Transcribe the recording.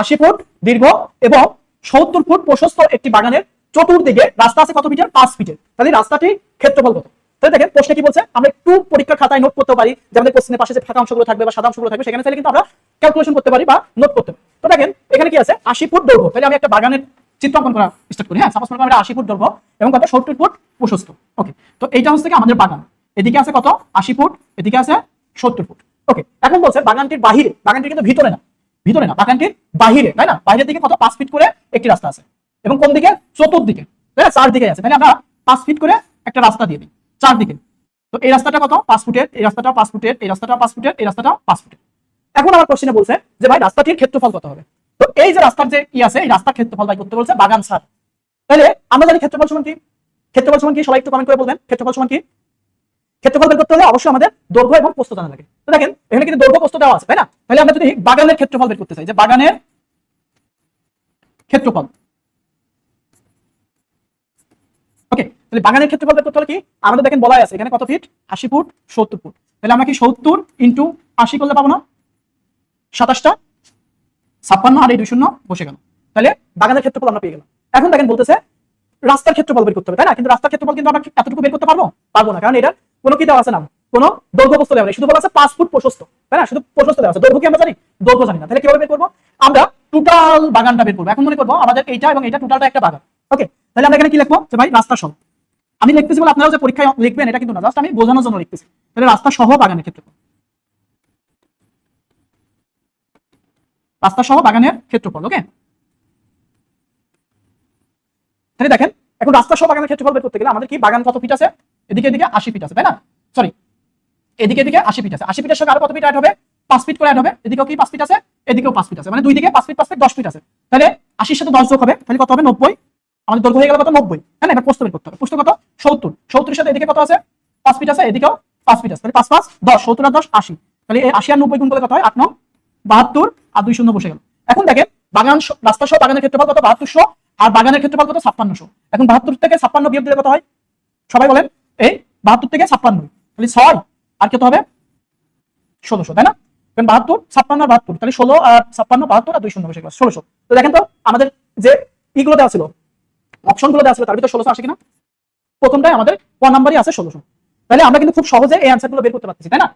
80 foot দীর্ঘ এবং 70 foot প্রশস্ত একটি বাগানের চতুর্দিকে রাস্তা আছে কত ফিটের? 5 ফিটের। তাহলে রাস্তাটির ক্ষেত্রফল কত? তাহলে দেখেন প্রশ্নে কি বলছে, আমরা একটু পরীক্ষার খাতায় নোট করতে পারি, যে আমাদের কোশ্চেনের পাশে যে ফাঁকা অংশগুলো থাকবে বা সাদা অংশগুলো থাকবে সেখানে চাইলে কিন্তু আমরা ক্যালকুলেশন করতে পারি বা নোট করতে পারি। তো দেখেন এখানে কি আছে? 80 ফুট দৈর্ঘ্য। তাহলে আমি একটা বাগানের চিত্র অঙ্কন করা স্টার্ট করি। হ্যাঁ, সাপোজ মনে করি 80 ফুট দৈর্ঘ্য এবং কত 70 ফুট প্রশস্ত। ওকে, তো এইটা হচ্ছে কি আমাদের বাগান। এদিকে আছে কত? 80 ফুট, এদিকে আছে 70 ফুট। ওকে, এখন বলছে বাগানটির বাহিরে, বাগানটির কিন্তু ভিতরে না, ভিতরে না, বাগানটির বাহিরে, তাই না? বাইরের দিকে কত? 5 ফিট করে একটি রাস্তা আছে এবং কোন দিকে? চতুর্দিকে, তাই না? 4 দিকে আছে। তাহলে আমরা 5 ফিট করে একটা রাস্তা দিয়ে দিই 4 দিকে। তো এই রাস্তাটা কত? 5 ফুটের, এই রাস্তাটা 5 ফুটের, এই রাস্তাটা 5 ফুটের, এই রাস্তাটা 5 ফুটের। এখন আমার কোশ্চেনে বলছে যে ভাই রাস্তাটির ক্ষেত্রফল কত হবে? তো এই যে রাস্তার যে কি আছে, এই রাস্তার ক্ষেত্রফল বাই করতে বলছে বাগান ছাড়। তাহলে আমরা জানি ক্ষেত্রফল সমান কি? ক্ষেত্রফল সমান কি? সবাই একটু কমেন্ট করে বলবেন ক্ষেত্রফল সমান কি? ক্ষেত্রফল বের করতে হলে অবশ্যই আমাদের দৈর্ঘ্য এবং প্রস্থ জানা লাগে। তো দেখেন এখানে কিন্তু দৈর্ঘ্য প্রস্থ দেওয়া আছে, তাই না? তাহলে আমরা যদি বাগানের ক্ষেত্রফল বের করতে চাই, যে বাগানের ক্ষেত্রফল, ওকে, তাহলে বাগানের ক্ষেত্রফল বের করতে হলে কি আমাদের দেখেন বলাই আছে এখানে কত ফিট? 80 foot 70 foot. তাহলে আমরা কি 70 ইনটু 80 করলে পাবো না? 27টা 56 আর এই 2 শূন্য বসে গেল। তাহলে বাগানের ক্ষেত্রফল আমরা পেয়ে গেলাম। এখন দেখেন বলতেছে রাস্তার ক্ষেত্রফল বের করতে হবে, তাই না? কিন্তু রাস্তার ক্ষেত্রফল কিন্তু আমরা এতটুকু বের করতে পারবো না, কারণ এটা কোনো কি দেওয়া আছে না, কোনো দৈর্ঘ্য প্রস্থ দেওয়া নেই, শুধু বলা আছে 5 ফুট প্রশস্ত, তাই না? শুধু প্রশস্ত দেওয়া আছে, দৈর্ঘ্য কি আমরা জানি? দৈর্ঘ্য জানি না। তাহলে কিভাবে বের করবো? আমরা টোটাল বাগানটা বের করবো। এখন মনে করবো আমাদের এইটা এবং এইটা টোটালটা একটা বাগান। ওকে, তাহলে আমরা এখানে কি লিখবো? যে ভাই রাস্তা সহ, আমি লিখতেছি বলে আপনারাও যে পরীক্ষায় লিখবেন এটা কিন্তু না, জাস্ট আমি বোঝানোর জন্য লিখতেছি। তাহলে রাস্তা সহ বাগানের ক্ষেত্রফল, রাস্তা সহ বাগানের ক্ষেত্রফল। ওকে, তাহলে দেখেন এখন রাস্তা সহ বাগানের ক্ষেত্রফল বের করতে গেলে আমাদের কি বাগান কত ফিট আছে? এদিকে এদিকে 80 ফিট আছে, তাই না? সরি, এদিকে এদিকে 80 ফিট আছে। 80 ফিটের সঙ্গে আরো কত ফিট অ্যাড হবে? 5 ফিট করে অ্যাড হবে। এদিকেও কি 5 ফিট আছে, এদিকেও 5 ফিট আছে, মানে দুই দিকে 5 ফিট 5 ফিট 10 ফিট আছে। তাহলে 80 এর সাথে 10 যোগ হবে, তাহলে কত হবে? 90। আমাদের দৈর্ঘ্য হয়ে গেল কত? 90, তাই না? এবার প্রস্থ বের করতে হবে। প্রস্থ কত? 70। 70 এর সাথে এদিকে কত আছে? 5 ফিট আছে, এদিকেও 5 ফিট আছে। তাহলে 5 5 10, 70 আর 10 80। তাহলে এই 80 আর 90 গুণ করলে কত হয়? 8 9 72 আর 2 শূন্য বসে গেল। এখন দেখেন বাগান রাস্তা সহ বাগানের ক্ষেত্রফল কত? 7200 আর বাগানের ক্ষেত্রফল কত? 5600। এখন 72 থেকে 56 বিয়োগ দিলে কত হয়? সবাই বলেন। এই 72 থেকে 56, তাহলে 6 আর কত হবে? 1600, তাই না? কারণ 72 56 আর 72, তাহলে 16 আর 56 72 আর 2 শূন্য বসে গেল 1600। তো দেখেন তো আমাদের যে ইগুলো দেওয়া ছিল, অপশন গুলো দেওয়া ছিল, তার ভিতর 1600 আসে কিনা? প্রথমটাই আমাদের ক নাম্বারই আছে 1600। তাহলে আমরা কিন্তু খুব সহজে এই অ্যান্সার গুলো বের করতে পারতেছি, তাই না?